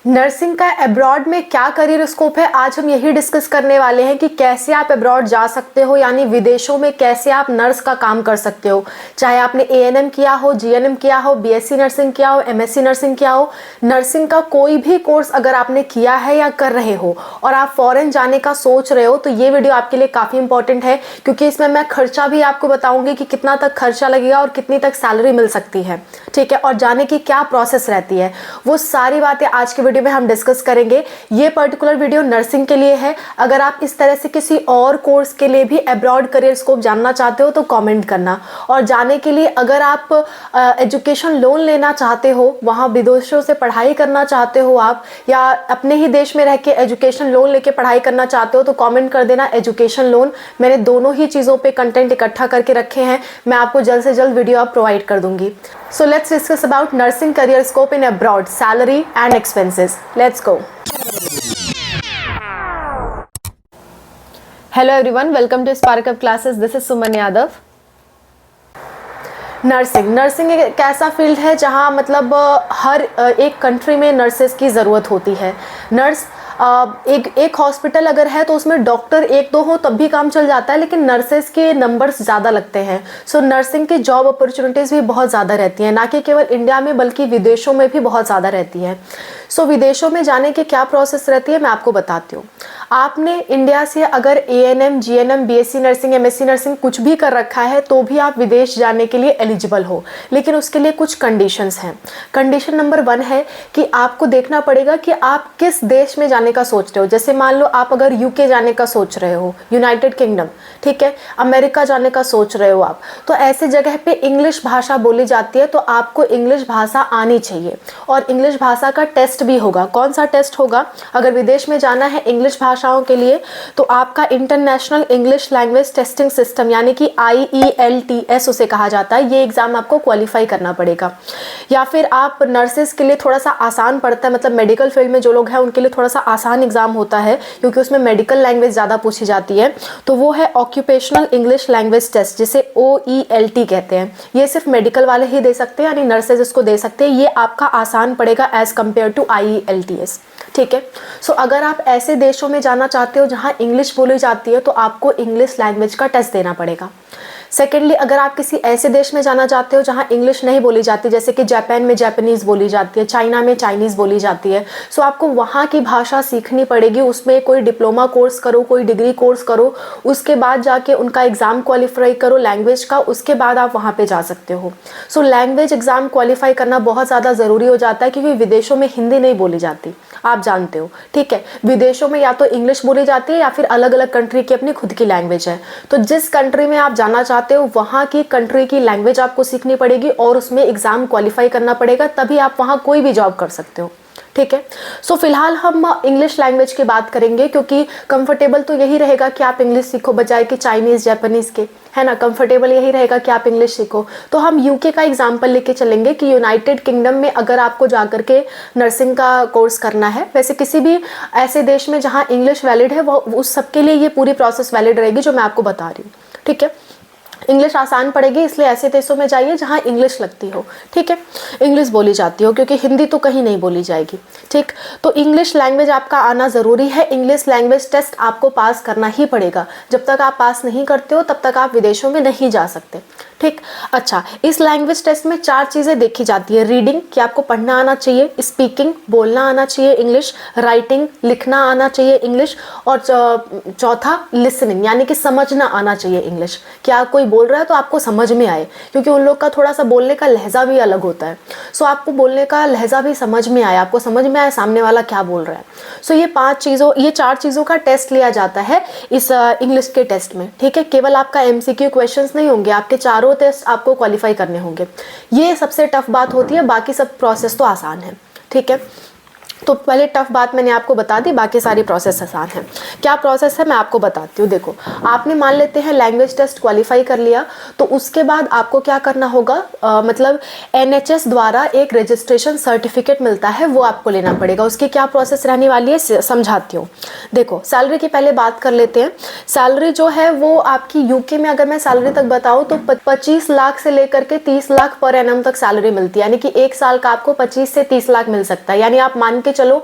Nursing का abroad में क्या करियर स्कोप है, आज हम यही डिस्कस करने वाले हैं कि कैसे आप अब्रॉड जा सकते हो, यानी विदेशों में कैसे आप नर्स का काम कर सकते हो। चाहे आपने एएनएम किया हो, जीएनएम किया हो, बीएससी नर्सिंग किया हो, एमएससी नर्सिंग किया हो, नर्सिंग का कोई भी कोर्स अगर आपने किया है या कर रहे हो और आप फॉरेन जाने का सोच रहे हो तो ये वीडियो आपके लिए काफ़ी इंपॉर्टेंट है, क्योंकि इसमें मैं खर्चा भी आपको बताऊंगी कि कितना तक खर्चा लगेगा और कितनी तक सैलरी मिल सकती है, ठीक है, और जाने की क्या प्रोसेस रहती है, वो सारी बातें आज के वीडियो में हम डिस्कस करेंगे। ये पर्टिकुलर वीडियो नर्सिंग के लिए है। अगर आप इस तरह से किसी और कोर्स के लिए भी अब्रॉड करियर स्कोप जानना चाहते हो तो कमेंट करना। और जाने के लिए अगर आप एजुकेशन लोन लेना चाहते हो, वहाँ विदेशों से पढ़ाई करना चाहते हो आप, या अपने ही देश में रह के एजुकेशन लोन लेके पढ़ाई करना चाहते हो तो कमेंट कर देना एजुकेशन लोन। मैंने दोनों ही चीज़ों पे कंटेंट इकट्ठा करके रखे हैं, मैं आपको जल्द से जल्द वीडियो आप प्रोवाइड कर दूंगी। So let's discuss about nursing career scope in abroad, salary and expenses. Let's go. Hello everyone, welcome to Spark Up Classes. This is Suman Yadav. Nursing एक ऐसा फील्ड है जहां मतलब हर एक कंट्री में नर्सेस की ज़रूरत होती है। नर्स एक हॉस्पिटल अगर है तो उसमें डॉक्टर एक दो हो तब भी काम चल जाता है, लेकिन नर्सेस के नंबर्स ज़्यादा लगते हैं। सो नर्सिंग की जॉब अपॉर्चुनिटीज़ भी बहुत ज़्यादा रहती हैं, ना कि केवल इंडिया में बल्कि विदेशों में भी बहुत ज़्यादा रहती है। सो विदेशों में जाने की क्या प्रोसेस रहती है मैं आपको बताती हूँ। आपने इंडिया से अगर ANM, GNM, BSc nursing, MSc nursing कुछ भी कर रखा है तो भी आप विदेश जाने के लिए एलिजिबल हो, लेकिन उसके लिए कुछ कंडीशंस हैं। कंडीशन नंबर 1 है कि आपको देखना पड़ेगा कि आप किस देश में जाने का सोच रहे हो। जैसे मान लो आप अगर यूके जाने का सोच रहे हो, यूनाइटेड किंगडम, ठीक है, अमेरिका जाने का सोच रहे हो आप, तो ऐसे जगह पे इंग्लिश भाषा बोली जाती है, तो आपको इंग्लिश भाषा आनी चाहिए। और इंग्लिश भाषा का टेस्ट भी होगा। कौन सा टेस्ट होगा? अगर विदेश में जाना है इंग्लिश भाषाओं के लिए तो आपका international English language testing system यानी कि IELTS उसे कहा जाता है, ये एग्जाम आपको क्वालिफाई करना पड़ेगा। या फिर आप नर्सेस के लिए थोड़ा सा आसान पड़ता है, मतलब मेडिकल फील्ड में जो लोग हैं उनके लिए थोड़ा सा आसान एग्जाम होता है क्योंकि उसमें मेडिकल लैंग्वेज ज़्यादा पूछी जाती है, तो वो है ऑक्यूपेशनल इंग्लिश लैंग्वेज टेस्ट, जिसे OELT कहते हैं। ये सिर्फ मेडिकल वाले ही दे सकते हैं, यानी नर्सेज इसको दे सकते हैं। ये आपका आसान पड़ेगा एज कम्पेयर टू IELTS, ठीक है। सो अगर आप ऐसे देशों में जाना चाहते हो जहां इंग्लिश बोली जाती है तो आपको इंग्लिश लैंग्वेज का टेस्ट देना पड़ेगा। सेकेंडली, अगर आप किसी ऐसे देश में जाना चाहते हो जहां इंग्लिश नहीं बोली जाती, जैसे कि जापान में जापानीज़ बोली जाती है, चाइना में चाइनीज़ बोली जाती है, सो आपको वहाँ की भाषा सीखनी पड़ेगी। उसमें कोई डिप्लोमा कोर्स करो, कोई डिग्री कोर्स करो, उसके बाद जाके उनका एग्ज़ाम क्वालिफाई करो लैंग्वेज का, उसके बाद आप वहाँ पर जा सकते हो। सो लैंग्वेज एग्ज़ाम क्वालिफाई करना बहुत ज़्यादा ज़रूरी हो जाता है क्योंकि विदेशों में हिंदी नहीं बोली जाती, आप जानते हो, ठीक है। विदेशों में या तो इंग्लिश बोली जाती है या फिर अलग अलग कंट्री की अपनी खुद की लैंग्वेज है। तो जिस कंट्री में आप जाना चाहते हो वहाँ की कंट्री की लैंग्वेज आपको सीखनी पड़ेगी और उसमें एग्जाम क्वालिफाई करना पड़ेगा, तभी आप वहाँ कोई भी जॉब कर सकते हो, ठीक है। सो फिलहाल हम इंग्लिश लैंग्वेज की बात करेंगे क्योंकि कंफर्टेबल तो यही रहेगा कि आप इंग्लिश सीखो बजाय कि चाइनीज़, जापानीज़ के, है ना। कंफर्टेबल यही रहेगा कि आप इंग्लिश सीखो। तो हम यूके का एग्जांपल लेके चलेंगे कि यूनाइटेड किंगडम में अगर आपको जाकर के नर्सिंग का कोर्स करना है, वैसे किसी भी ऐसे देश में जहाँ इंग्लिश वैलिड है वो उस सबके लिए ये पूरी प्रोसेस वैलिड रहेगी जो मैं आपको बता रही हूँ, ठीक है। इंग्लिश आसान पड़ेगी, इसलिए ऐसे देशों में जाइए जहाँ इंग्लिश लगती हो, ठीक है, इंग्लिश बोली जाती हो, क्योंकि हिंदी तो कहीं नहीं बोली जाएगी, ठीक। तो इंग्लिश लैंग्वेज आपका आना ज़रूरी है। इंग्लिश लैंग्वेज टेस्ट आपको पास करना ही पड़ेगा। जब तक आप पास नहीं करते हो तब तक आप विदेशों में नहीं जा सकते, ठीक। अच्छा, इस लैंग्वेज टेस्ट में 4 चीज़ें देखी जाती है। रीडिंग, कि आपको पढ़ना आना चाहिए, स्पीकिंग, बोलना आना चाहिए इंग्लिश, राइटिंग, लिखना आना चाहिए इंग्लिश, और चौथा लिसनिंग, यानी कि समझना आना चाहिए इंग्लिश, कि आप कोई बोल रहा है तो आपको समझ में आए, क्योंकि उन लोग का थोड़ा सा बोलने का लहजा भी अलग होता है। सो आपको बोलने का लहजा भी समझ में आए, आपको समझ में आए सामने वाला क्या बोल रहा है। सो ये 4 चीज़ों का टेस्ट लिया जाता है इस इंग्लिश के टेस्ट में, ठीक है। केवल आपका MCQ क्वेश्चंस नहीं होंगे, आपके चारों टेस्ट आपको क्वालिफाई करने होंगे। ये सबसे टफ बात होती है, बाकी सब प्रोसेस तो आसान है, ठीक है। तो पहले टफ बात मैंने आपको बता दी, बाकी सारी प्रोसेस आसान है। क्या प्रोसेस है मैं आपको बताती हूँ। देखो, आपने मान लेते हैं लैंग्वेज टेस्ट क्वालिफाई कर लिया, तो उसके बाद आपको क्या करना होगा, मतलब NHS द्वारा एक रजिस्ट्रेशन सर्टिफिकेट मिलता है, वो आपको लेना पड़ेगा। उसकी क्या प्रोसेस रहने वाली है समझाती हूँ। देखो, सैलरी की पहले बात कर लेते हैं। सैलरी जो है वो आपकी यूके में, अगर मैं सैलरी तक बताऊँ तो 25 लाख से लेकर के 30 लाख पर एनम तक सैलरी मिलती है, यानी कि 1 साल का आपको 25 से 30 लाख मिल सकता है। यानी आप मान के चलो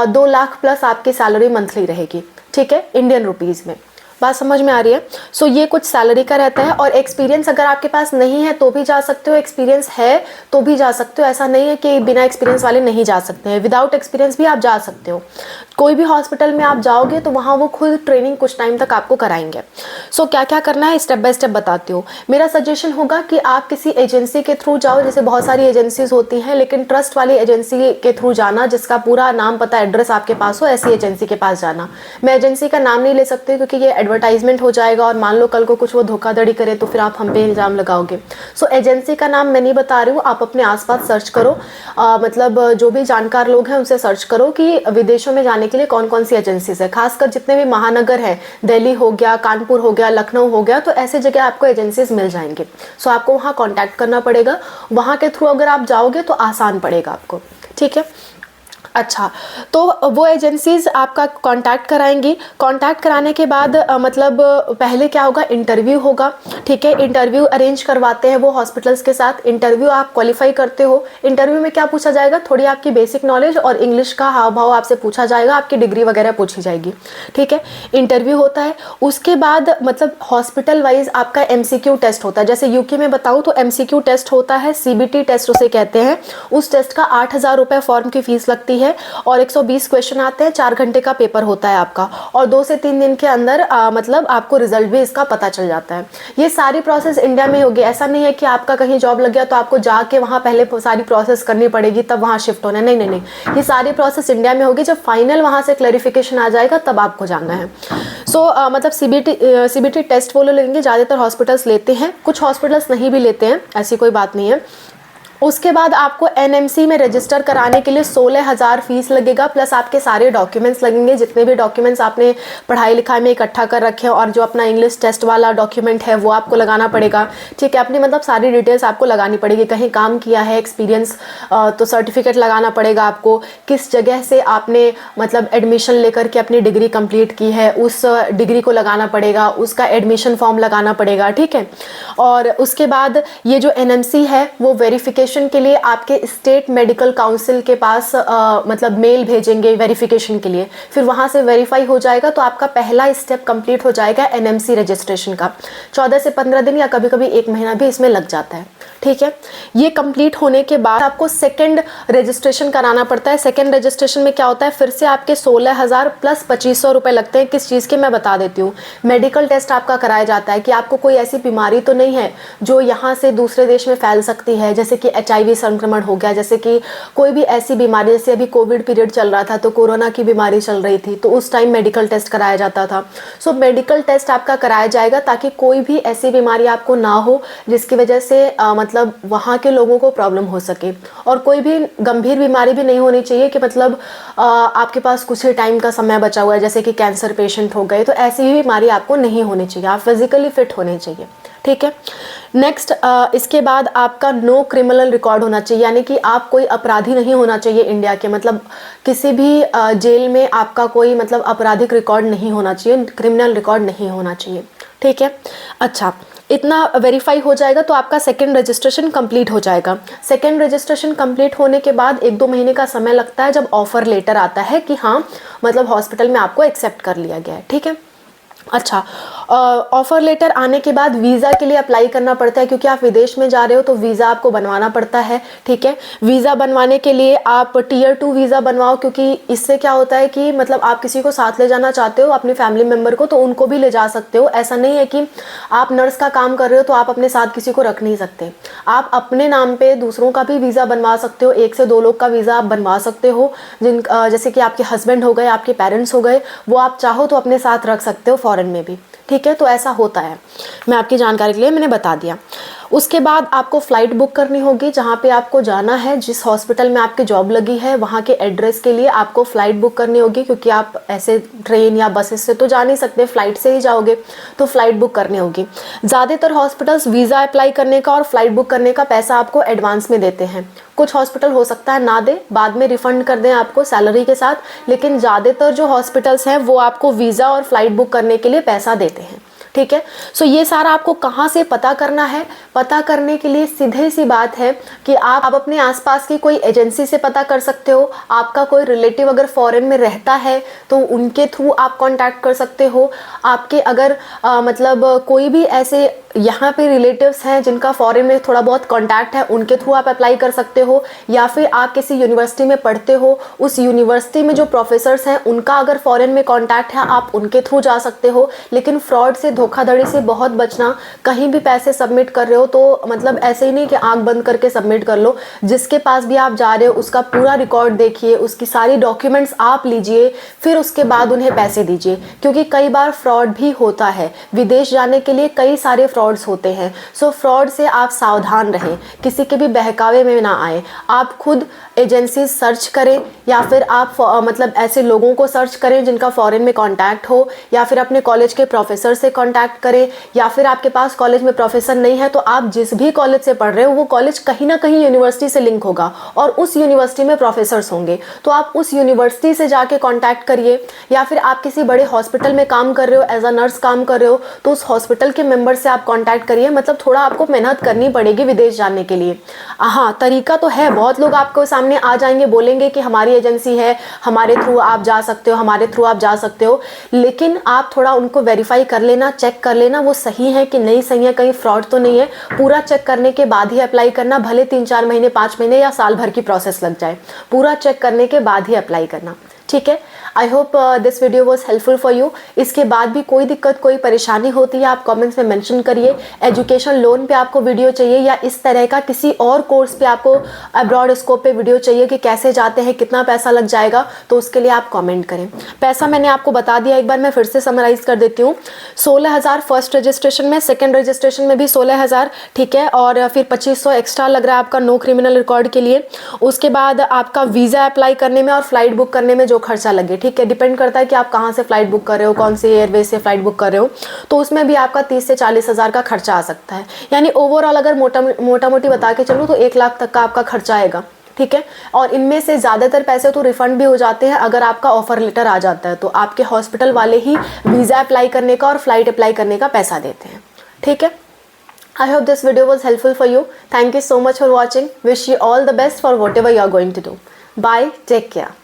2 लाख प्लस आपकी सैलरी मंथली रहेगी, ठीक है, इंडियन रुपीज़ में। बात समझ में आ रही है? सो ये कुछ सैलरी का रहता है। और एक्सपीरियंस अगर आपके पास नहीं है तो भी जा सकते हो, एक्सपीरियंस है तो भी जा सकते हो। ऐसा नहीं है कि बिना एक्सपीरियंस वाले नहीं जा सकते हैं, विदाउट एक्सपीरियंस भी आप जा सकते हो। कोई भी हॉस्पिटल में आप जाओगे तो वहाँ वो खुद ट्रेनिंग कुछ टाइम तक आपको कराएंगे। सो क्या क्या करना है स्टेप बाय स्टेप बताती हूँ। मेरा सजेशन होगा कि आप किसी एजेंसी के थ्रू जाओ, जैसे बहुत सारी एजेंसीज होती हैं, लेकिन ट्रस्ट वाली एजेंसी के थ्रू जाना, जिसका पूरा नाम पता एड्रेस आपके पास हो, ऐसी एजेंसी के पास जाना। मैं एजेंसी का नाम नहीं ले सकती क्योंकि ये एडवर्टाइजमेंट हो जाएगा और मान लो कल को कुछ वो धोखाधड़ी करे तो फिर आप हम पे इल्ज़ाम लगाओगे। सो एजेंसी का नाम मैं नहीं बता रही हूँ, आप अपने आसपास सर्च करो, मतलब जो भी जानकार लोग हैं उनसे सर्च करो कि विदेशों में जाने के लिए कौन कौन सी एजेंसीज है। खासकर जितने भी महानगर हैं, दिल्ली हो गया, कानपुर हो गया, लखनऊ हो गया, तो ऐसे जगह आपको एजेंसीज मिल जाएंगे। सो आपको वहाँ कॉन्टैक्ट करना पड़ेगा, वहाँ के थ्रू अगर आप जाओगे तो आसान पड़ेगा आपको, ठीक है। अच्छा, तो वो एजेंसीज आपका कांटेक्ट कराएंगी। कांटेक्ट कराने के बाद मतलब पहले क्या होगा, इंटरव्यू होगा, ठीक है। इंटरव्यू अरेंज करवाते हैं वो हॉस्पिटल्स के साथ। इंटरव्यू आप क्वालिफाई करते हो। इंटरव्यू में क्या पूछा जाएगा, थोड़ी आपकी बेसिक नॉलेज और इंग्लिश का हाव भाव आपसे पूछा जाएगा, आपकी डिग्री वगैरह पूछी जाएगी, ठीक है। इंटरव्यू होता है, उसके बाद मतलब हॉस्पिटल वाइज आपका MCQ टेस्ट होता है। जैसे यूके में बताऊँ तो MCQ टेस्ट होता है, CBT टेस्ट उसे कहते हैं। उस टेस्ट का 8,000 रुपये फॉर्म की फीस लगती है और 120 क्वेश्चन आते हैं, 4 घंटे का पेपर होता है आपका, और 2 से 3 दिन के अंदर मतलब आपको रिजल्ट भी इसका पता चल जाता है। ये सारी प्रोसेस इंडिया में होगी। ऐसा नहीं है कि आपका कहीं जॉब लग गया तो आपको जाके वहाँ पहले सारी प्रोसेस करनी पड़ेगी तब वहाँ शिफ्ट होना है, नहीं नहीं नहीं, ये सारी प्रोसेस इंडिया में होगी। जब फाइनल वहाँ से क्लैरिफिकेशन आ जाएगा तब आपको जाना है। सो मतलब CBT टेस्ट वो लोग लेंगे, ज़्यादातर हॉस्पिटल्स लेते हैं, कुछ हॉस्पिटल्स नहीं भी लेते हैं, ऐसी कोई बात नहीं है। उसके बाद आपको NMC में रजिस्टर कराने के लिए 16,000 फीस लगेगा, प्लस आपके सारे डॉक्यूमेंट्स लगेंगे, जितने भी डॉक्यूमेंट्स आपने पढ़ाई लिखाई में इकट्ठा कर रखे हैं, और जो अपना इंग्लिश टेस्ट वाला डॉक्यूमेंट है वो आपको लगाना पड़ेगा, ठीक है। अपनी मतलब सारी डिटेल्स आपको लगानी पड़ेगी, कहीं काम किया है, एक्सपीरियंस, तो सर्टिफिकेट लगाना पड़ेगा आपको, किस जगह से आपने मतलब एडमिशन लेकर के अपनी डिग्री कंप्लीट की है उस डिग्री को लगाना पड़ेगा, उसका एडमिशन फॉर्म लगाना पड़ेगा, ठीक है। और उसके बाद ये जो NMC है वो वेरिफिकेशन के लिए आपके स्टेट मेडिकल काउंसिल के पास मतलब मेल भेजेंगे वेरिफिकेशन के लिए, फिर वहां से वेरीफाई हो जाएगा तो आपका पहला स्टेप कंप्लीट हो जाएगा NMC रजिस्ट्रेशन का। 14 से 15 दिन या कभी कभी 1 महीना भी इसमें लग जाता है, ठीक है। ये कंप्लीट होने के बाद आपको सेकेंड रजिस्ट्रेशन कराना पड़ता है। सेकेंड रजिस्ट्रेशन में क्या होता है, फिर से आपके 16,000 प्लस 2,500 रुपये लगते हैं। किस चीज़ के मैं बता देती हूँ। मेडिकल टेस्ट आपका कराया जाता है कि आपको कोई ऐसी बीमारी तो नहीं है जो यहाँ से दूसरे देश में फैल सकती है, जैसे कि HIV संक्रमण हो गया, जैसे कि कोई भी ऐसी बीमारी, जैसे अभी कोविड पीरियड चल रहा था तो कोरोना की बीमारी चल रही थी, तो उस टाइम मेडिकल टेस्ट कराया जाता था। सो मेडिकल टेस्ट आपका कराया जाएगा ताकि कोई भी ऐसी बीमारी आपको ना हो जिसकी वजह से मतलब वहाँ के लोगों को प्रॉब्लम हो सके, और कोई भी गंभीर बीमारी भी नहीं होनी चाहिए कि मतलब आपके पास कुछ ही टाइम का समय बचा हुआ है, जैसे कि कैंसर पेशेंट हो गए, तो ऐसी भी बीमारी आपको नहीं होनी चाहिए। आप फिजिकली फिट होने चाहिए, ठीक है। नेक्स्ट इसके बाद आपका नो क्रिमिनल रिकॉर्ड होना चाहिए, यानी कि आप कोई अपराधी नहीं होना चाहिए इंडिया के, मतलब किसी भी जेल में आपका कोई मतलब आपराधिक रिकॉर्ड नहीं होना चाहिए, क्रिमिनल रिकॉर्ड नहीं होना चाहिए, ठीक है। अच्छा, इतना वेरीफाई हो जाएगा तो आपका सेकेंड रजिस्ट्रेशन कंप्लीट हो जाएगा। सेकेंड रजिस्ट्रेशन कंप्लीट होने के बाद 1-2 महीने का समय लगता है, जब ऑफर लेटर आता है कि हाँ मतलब हॉस्पिटल में आपको एक्सेप्ट कर लिया गया है, ठीक है। अच्छा, ऑफर लेटर आने के बाद वीज़ा के लिए अप्लाई करना पड़ता है, क्योंकि आप विदेश में जा रहे हो तो वीज़ा आपको बनवाना पड़ता है, ठीक है। वीज़ा बनवाने के लिए आप Tier 2 वीज़ा बनवाओ, क्योंकि इससे क्या होता है कि मतलब आप किसी को साथ ले जाना चाहते हो, अपने फैमिली मेम्बर को, तो उनको भी ले जा सकते हो। ऐसा नहीं है कि आप नर्स का काम कर रहे हो तो आप अपने साथ किसी को रख नहीं सकते। आप अपने नाम पे दूसरों का भी वीज़ा बनवा सकते हो, 1 से 2 लोग का वीज़ा आप बनवा सकते हो, जैसे कि आपके हस्बैंड हो गए, आपके पेरेंट्स हो गए, वो आप चाहो तो अपने साथ रख सकते हो फॉरेन में भी, ठीक है। तो ऐसा होता है, मैं आपकी जानकारी के लिए मैंने बता दिया। उसके बाद आपको फ़्लाइट बुक करनी होगी, जहाँ पे आपको जाना है, जिस हॉस्पिटल में आपकी जॉब लगी है वहाँ के एड्रेस के लिए आपको फ़्लाइट बुक करनी होगी, क्योंकि आप ऐसे ट्रेन या बसेस से तो जा नहीं सकते, फ़्लाइट से ही जाओगे, तो फ़्लाइट बुक करनी होगी। ज़्यादातर हॉस्पिटल्स वीज़ा अप्लाई करने का और फ़्लाइट बुक करने का पैसा आपको एडवांस में देते हैं। कुछ हॉस्पिटल हो सकता है ना दे, बाद में रिफ़ंड कर दें आपको सैलरी के साथ, लेकिन ज़्यादातर जो हॉस्पिटल्स हैं वो आपको वीज़ा और फ़्लाइट बुक करने के लिए पैसा देते हैं, ठीक है। सो ये सारा आपको कहाँ से पता करना है, पता करने के लिए सीधे सी बात है कि आप अपने आसपास की कोई एजेंसी से पता कर सकते हो। आपका कोई रिलेटिव अगर फॉरेन में रहता है तो उनके थ्रू आप कांटेक्ट कर सकते हो। आपके अगर मतलब कोई भी ऐसे यहाँ पे रिलेटिव्स हैं जिनका फॉरेन में थोड़ा बहुत कांटेक्ट है, उनके थ्रू आप अप्लाई कर सकते हो। या फिर आप किसी यूनिवर्सिटी में पढ़ते हो, उस यूनिवर्सिटी में जो प्रोफेसर्स हैं उनका अगर फॉरेन में कांटेक्ट है, आप उनके थ्रू जा सकते हो। लेकिन फ्रॉड से, धोखाधड़ी से बहुत बचना। कहीं भी पैसे सबमिट कर रहे हो तो मतलब ऐसे ही नहीं कि आंख बंद करके सबमिट कर लो। जिसके पास भी आप जा रहे हो उसका पूरा रिकॉर्ड देखिए, उसकी सारी डॉक्यूमेंट्स आप लीजिए, फिर उसके बाद उन्हें पैसे दीजिए। क्योंकि कई बार फ्रॉड भी होता है, विदेश जाने के लिए कई सारे फ्रॉड्स होते हैं। सो फ्रॉड से आप सावधान रहें, किसी के भी बहकावे में ना आए। आप खुद एजेंसी सर्च करें या फिर आप मतलब ऐसे लोगों को सर्च करें जिनका फॉरेन में कांटेक्ट हो, या फिर अपने कॉलेज के प्रोफेसर से कांटेक्ट करें। या फिर आपके पास कॉलेज में प्रोफेसर नहीं है तो आप जिस भी कॉलेज से पढ़ रहे हो वो कॉलेज कहीं ना कहीं यूनिवर्सिटी से लिंक होगा और उस यूनिवर्सिटी में प्रोफेसर्स होंगे, तो आप उस यूनिवर्सिटी से जाके कांटेक्ट करिए। या फिर आप किसी बड़े हॉस्पिटल में काम कर रहे हो, एज अ नर्स काम कर रहे हो, तो उस हॉस्पिटल के मेंबर से आप कांटेक्ट करिए। मतलब थोड़ा आपको मेहनत करनी पड़ेगी विदेश जाने के लिए। हाँ, तरीका तो है, बहुत लोग आपको सामने आ जाएंगे, बोलेंगे कि हमारी एजेंसी है, हमारे थ्रू आप जा सकते हो, हमारे थ्रू आप जा सकते हो। लेकिन आप थोड़ा उनको वेरीफाई कर लेना, चेक कर लेना वो सही है कि नहीं सही है, कहीं फ्रॉड तो नहीं है। पूरा चेक करने के बाद ही अप्लाई करना, भले 3-4 महीने, 5 महीने या साल भर की प्रोसेस लग जाए, पूरा चेक करने के बाद ही अप्लाई करना। ठीक है, I hope this video was helpful for you. इसके बाद भी कोई दिक्कत, कोई परेशानी होती है आप कमेंट्स में मेंशन करिए। एजुकेशन लोन पे आपको वीडियो चाहिए या इस तरह का किसी और कोर्स पे आपको अब्रॉड स्कोप पे वीडियो चाहिए कि कैसे जाते हैं, कितना पैसा लग जाएगा, तो उसके लिए आप कमेंट करें। पैसा मैंने आपको बता दिया, एक बार मैं फिर से समराइज कर देती हूँ। 16,000 फर्स्ट रजिस्ट्रेशन में, सेकेंड रजिस्ट्रेशन में भी 16,000, ठीक है, और फिर 2500 एक्स्ट्रा लग रहा है आपका नो क्रिमिनल रिकॉर्ड के लिए। उसके बाद आपका वीज़ा अप्लाई करने में और फ्लाइट बुक करने में जो खर्चा लगे, ठीक है, डिपेंड करता है कि आप कहाँ से फ्लाइट बुक कर रहे हो, कौन से एयरवेज से फ्लाइट बुक कर रहे हो, तो उसमें भी आपका 30 से 40 हज़ार का खर्चा आ सकता है। यानी ओवरऑल अगर मोटा मोटी बता के चलूँ तो 1 लाख तक का आपका खर्चा आएगा, ठीक है। और इनमें से ज़्यादातर पैसे तो रिफंड भी हो जाते हैं अगर आपका ऑफर लेटर आ जाता है, तो आपके हॉस्पिटल वाले ही वीज़ा अप्लाई करने का और फ्लाइट अप्लाई करने का पैसा देते हैं, ठीक है। I hope this video was helpful for you. Thank you so much for watching. Wish you all the best for whatever you are going to do. Bye. Take care.